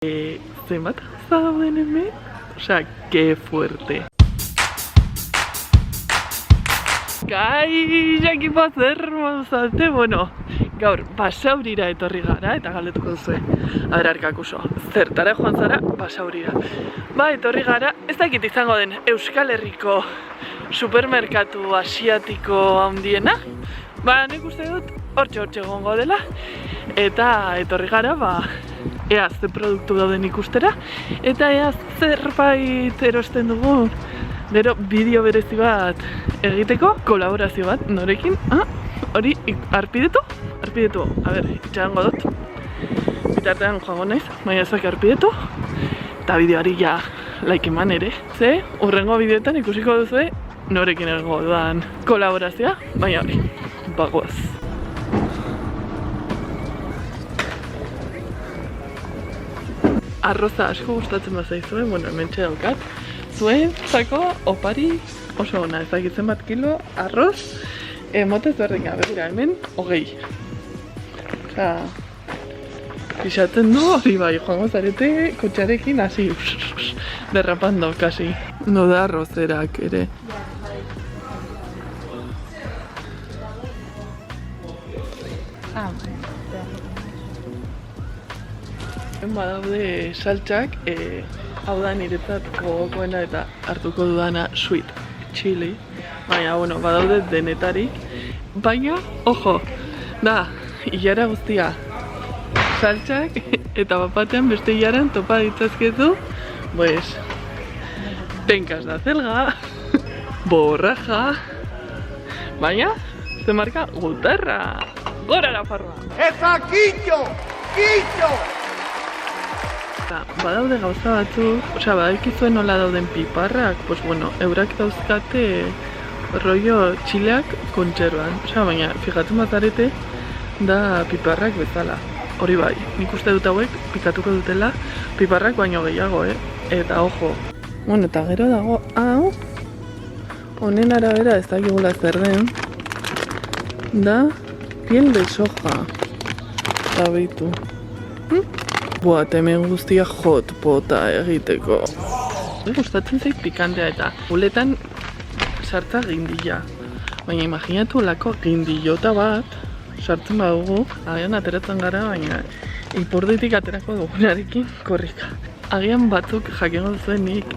Zenbat dauden hemen? Osea, que fuerte. Ekipo zer moduzate, bueno, gaur Basaurira etorri gara eta galdetuko duzue. Aber, Arkakuso, zertara joan zara Basaurira? Ba, etorri gara, ez dakit izango den Euskal Herriko supermerkatu asiatiko handiena. Ba, nik uste dut hortxe egongo dela. Eta etorri gara, ba, ea ze produktu dauden ikustera. Eta ea zerbait erosten dugun. Gero bideo berezi bat egiteko, kolaborazio bat, norekin? Hori, arpidetu? Arpidetu, a ber, itxarango dut. Bitartean joango naiz, baina ezak arpidetu. Eta bideoari ja, like eman ere. Ze, urrengo bideoetan ikusiko duzue, norekin egongo dudan kolaborazioa, baina hori, bagoaz. Arroza asko gustatzen bazaizue, bueno, hementxe daukat. Zuen, zako, opari oso ona, ezagitzen bat kilo, arroz, motez berdina, begira, hemen, 20. Osa, pixatzen du, hori bai, joango zarete, kotxarekin, hasi, derrapando, kasi. No da arrozerak ere. Badaude saltxak, hau da niretzat gogokoena eta hartuko dudana sweet chili. Baina, bueno, badaude denetarik. Baina, ojo, da, ilara guztia saltxak eta bapatean beste ilaran topa ditzazkezu, pues, tenkaz da zelga, borraja, baina, ze marka gutarra, gora la farra. ¡Eza quillo! ¡Quillo! Badaude gauza batzuk, osea, badakizuen nola dauden piparrak, pues bueno, eurak dauzkate rollo txileak kontserban. Osea, baina, fijatzen bazarete, da piparrak bezala. Hori bai, nik uste dut hauek pikatuko dutela piparrak baino gehiago, Eta ojo. Bueno, eta gero dago, hau, honen arabera ez dakigula zer den, da piel de soja. Eta behitu. Boa, hemen guztia hot pota egiteko. Gustatzen zait pikantea eta uletan sartza gindila. Baina imaginatu lako gindilota bat sartzen badugu, agian ateratzen gara, baina ipurditik aterako dugunarekin korrika. Agian batzuk jakingo duzuen nik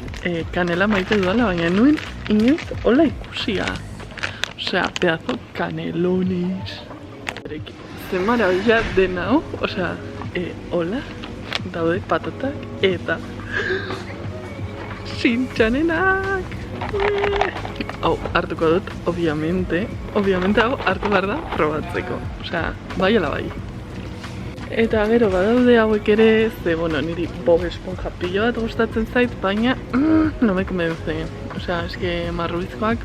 kanela maite dudala, baina nuen inoiz hola ikusia. Osea, pedazo kanelonis. Ze maravilla dena hau, osea, hola. Daude patatak eta sintxanenak. Hau, hartuko dut, obviamente hau hartu behar da probatzeko. Osea, bai ala bai. Eta gero badaude hauek ere, ze, bueno, niri Bob Esponja pilo bat gustatzen zait, baina no me convence. Osea, eske marrubizkoak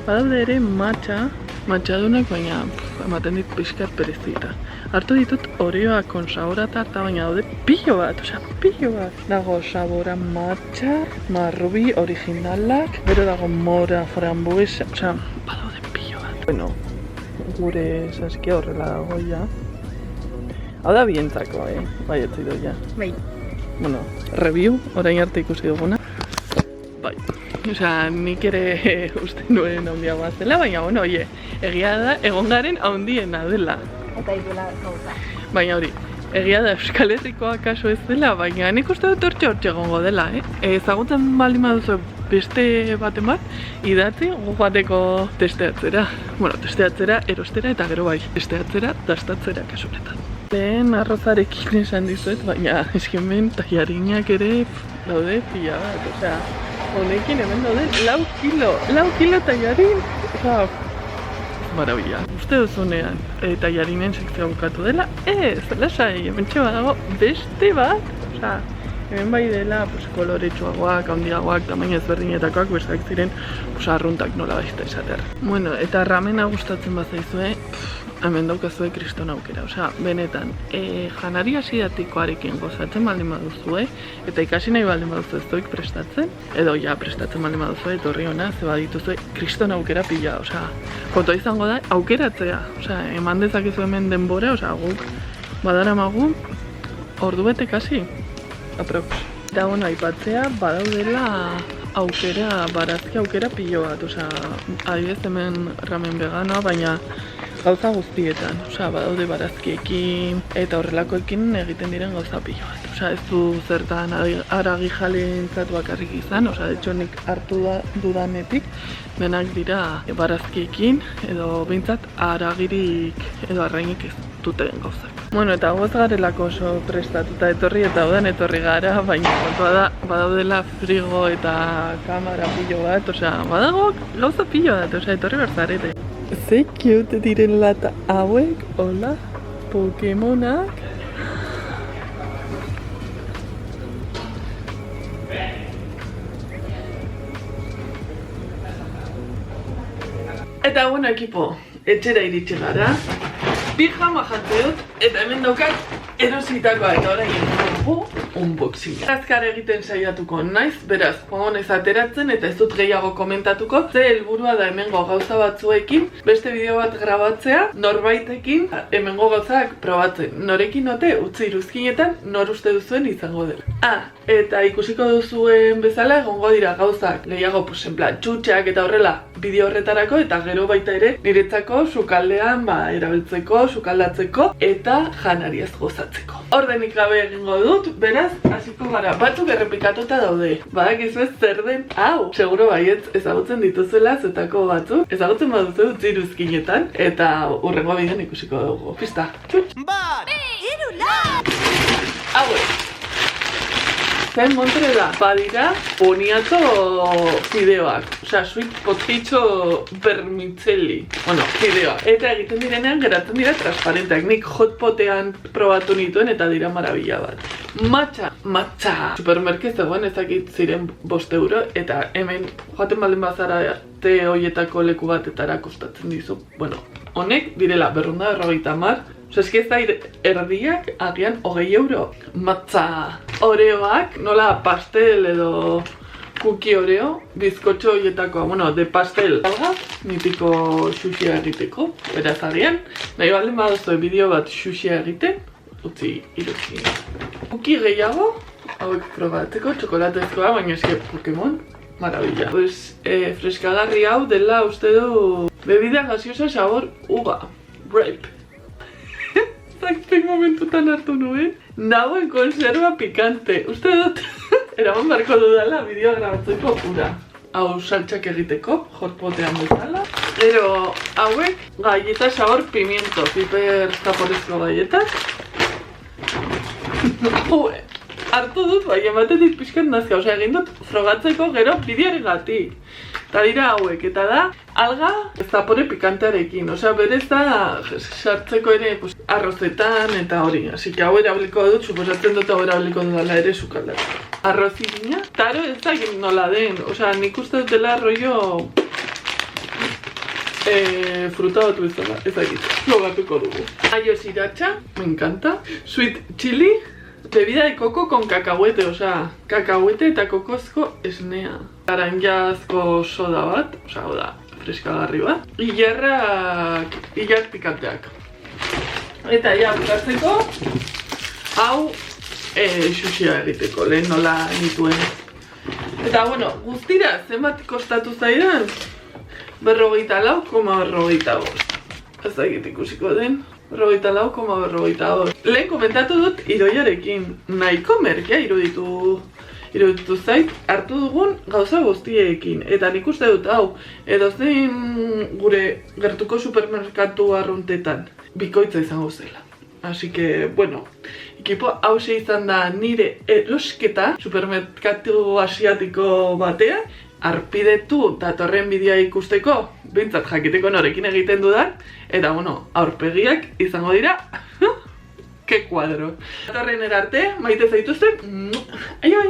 badaude ere matxadunak, baina ematen dit pixkat perezita. Hartu ditut oreoa kon sabora tarta, baina daude pilo bat, osea, pilo bat. Dago sabora matxa, marrubi originalak, gero dago mora, frambuesa, osea, badaude pilo bat. Bueno, gure saskia horrela dago ja. Hau da bientzako, bai etzi doia. Bai. Bueno, review, orain arte ikusi duguna. Bai. Osea, nik ere uste nuen handiagoa zela, baina, bueno, egia da, egon garen handiena dela. Eta iduela gauza. Baina hori, egia da Euskal Herrikoa kaso ez dela, baina nik uste dut hortxe egongo dela, Ezagutzen baldin baduzu beste baten bat, idatzi bateko testeatzera. Bueno, testeatzera, erostera eta gero bai, testeatzera, dastatzera kasunetan. Lehen arrozarekin esan dizuet, baina eskemen taiarinak ere daude pila bat, osea, honekin hemen daude 4 kilo taiarin, osea, marabila. Uste duzunean, taiarinen sekzioa bukatu dela, lasai, hemen txeba dago beste bat, osea, hemen bai dela, koloretsuagoak, handiagoak, tamaina ezberdinetakoak, besteak ziren, arruntak nola baita esater. Bueno, eta ramena gustatzen bazaizue, hemen daukazue kriston aukera, osea, benetan, janari asiatikoarekin gozatzen baldin baduzue, eta ikasi nahi baldin baduzue estoik prestatzen, edo ja prestatzen baldin baduzue, etorri hona, ze badituzue kriston aukera pila, osea, kontua izango da, aukeratzea, osea, eman dezakezu hemen denbora, osea, guk badaramagu ordu bete kasi, aprox. Eta bueno, aipatzea, badaudela barazki aukera pilo bat, osea, adibidez hemen ramen veganoa, baina gauza guztietan, osea, badaude barazkiekin eta horrelakoekin egiten diren gauza pilo bat. Osea, ez du zertan haragi jalentzat bakarrik izan, osea, de hecho nik hartu dudanetik, denak dira barazkiekin edo behintzat haragirik edo arrainik ez duten gauzak. Bueno, eta goz garelako oso prestatuta etorri eta odan etorri gara, baina kontua da, badaudela frigo eta kamera pilo bat, osea, badago gauza pilo bat, osea, etorri berzarete. Ze cute diren lata hauek, hola, Pokemonak. Eta bueno, ekipo, etxera iritsi gara. Pijama jantzi dut, eta hemen daukat erositakoa eta orain dugu unboxinga. Azkar egiten saiatuko naiz, beraz, joango naiz ateratzen eta ez dut gehiago komentatuko. Ze helburua da hemengo gauza batzuekin, beste bideo bat grabatzea, norbaitekin hemengo gauzak probatzen. Norekin ote, utzi iruzkinetan, nor uste duzuen izango dela. Eta ikusiko duzuen bezala egongo dira gauzak gehiago, pues, en plan, txutxeak eta horrela bideo horretarako, eta gero baita ere niretzako sukaldean erabiltzeko, sukaldatzeko eta janariaz gozatzeko. Ordenik gabe egingo dut, beraz, hasiko gara. Batzuk errepikatuta daude. Badakizu ez zer den, hau! Seguro baietz ezagutzen dituzuela zetako batzuk. Ezagutzen baduzu utzi iruzkinetan, eta hurrengo bidean ikusiko dugu. Pista! Txutx! Bat! Hiru, lau! Hauek! Zen montre da, badira boniato fideoak, osea, sweet potato vermicelli, bueno, fideoak. Eta egiten direnean geratzen dira transparenteak, nik hotpotean probatu nituen eta dira marabila bat. Matcha, supermerke zegoen ezakit ziren 5 euro, eta hemen joaten baldin bazara te hoietako leku batetara kostatzen dizu. Bueno, honek direla 250. Osa, eski ez da erdiak agian 20 euro. Matza oreoak, nola pastel edo cookie oreo, bizkotxo horietakoa, bueno, de pastel. Alga, mitiko xuxia egiteko, beraz agian. Nahi baldin baduzu bideo bat xuxia egiten, utzi iruzki. Cookie gehiago, hauek probatzeko, txokolatezkoa, baina eski Pokemon, marabila. Pues, freskagarri hau dela uste du bebida gaseosa sabor uga, grape. Zakten momentutan hartu nuen, nagoen konserva pikante. Uste dut, eraman barko dudala bideoa grabatzeko ura. Hau saltxak egiteko, hotpotean bezala. Gero hauek, galleta sabor pimiento, piper zaporezko galletak. Hartu dut, bai, ematetik pixkat nazka, osea, egin dut frogatzeko gero bidearegatik. Eta dira hauek, eta da, alga zapore pikantearekin, osea, berez da sartzeko ere arrozetan eta hori. Así que hau erabiliko dut, suposatzen dut hau erabiliko dudala ere sukaldatzeko. Arrozirina, taro ez da nola den, osea, nik uste dutela rollo fruta batu bezala, ez da egit, logatuko dugu. Aio sriracha, me encanta. Sweet chili, bebida de coco con cacahuete, osea, cacahuete eta kokozko esnea. Laranjazko soda bat, osea, da, freskagarri bat. Ilar pikanteak. Eta ja, bukatzeko, hau xuxia egiteko, lehen nola nituen. Eta, bueno, guztira, zenbat kostatu zaidan? 44,45. Ez da egit ikusiko den. 44,45. Lehen komentatu dut idoiarekin. Nahiko merkea iruditu zait, hartu dugun gauza guztiekin. Eta nik uste dut, hau, edozein gure gertuko supermerkatu arruntetan bikoitza izango zela. Así que, bueno, ekipo hause izan da nire erosketa supermerkatu asiatiko batean. Arpidetu datorren bidea ikusteko, bintzat jakiteko norekin egiten dudan, eta, bueno, aurpegiak izango dira, ke kuadro. Datorren erarte, maite zaituzten, aio.